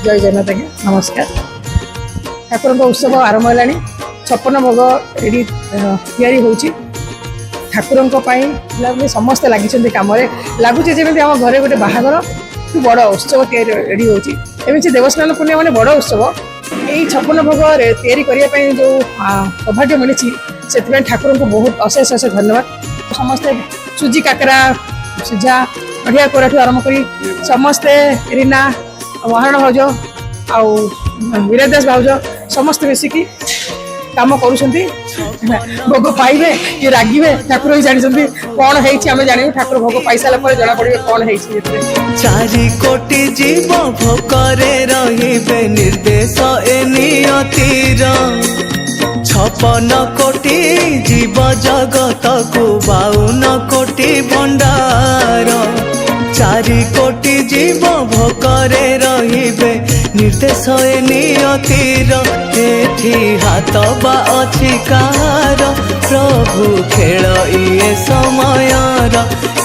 जय जगन्नाथ आज्ञा नमस्कार। ठाकुर उत्सव आरंभ है 56 भोग रेडी तैयारी हो ठाकुर समस्ते लगी कम लगुच जमी आम घर गोटे बाहागर बड़ उत्सव रेडी होती देवस्नान पूर्णिमा मैंने बड़ उत्सव यही 56 भोग तैयारी करने जो सौभाग्य मिली से ठाकुर को बहुत अशेष अशेष धन्यवाद। समस्ते सुजी काकरा सीझा नड़िया कोराठू आरंभ कर समस्ते रीना महारण भाज आउ वीरदास भाज समस्ते मिसिकी काम करुँच भोग पाइबे कि रागिबे ठाकुर ही जानी कौन है जान ठाकुर भोग पाई सारा जना पड़े कौन है। चारि कोटि जीव भोकरे रहिबे निर्देश ए नियतिर 56 कोटि जीव जगत को 52 कोटि भंडार 4 कोटि जीव भोकरे रहिबे निर्देश ए नियतिर एठी हाथ बा अछि कार प्रभु खेल इए समयर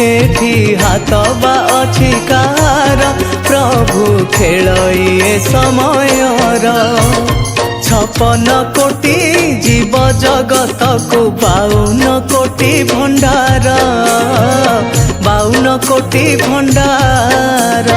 एठी हाथ बा अछि कार प्रभु खेल इए समयर 56 कोटि जीव जगत को 52 कोटि भंडार 52 कोटि भंडार।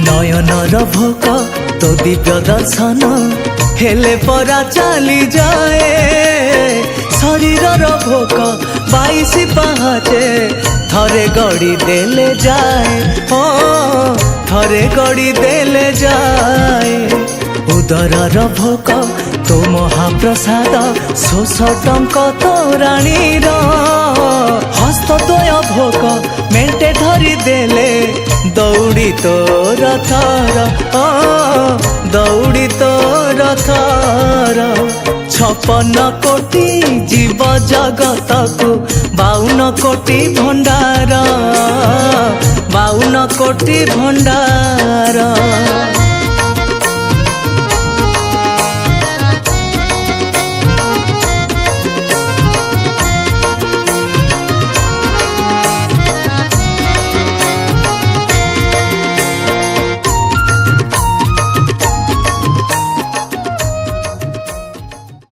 नयनर भोक तो दिव्य दर्शन हेले परा चली जाए शरीरर भोक 22 पहाचे थरे गड़ी देले जाए ओ थरे गड़ी देले जाए उदरर भोक तो महाप्रसाद 100 टंका तोराणीर हस्तद्वय भोक मेंटे धरी देले दौड़ी तोर थर दौड़ी तोर थर 56 कोटि जीव जगत को 52 कोटि भंडार 52 कोटि भंडार।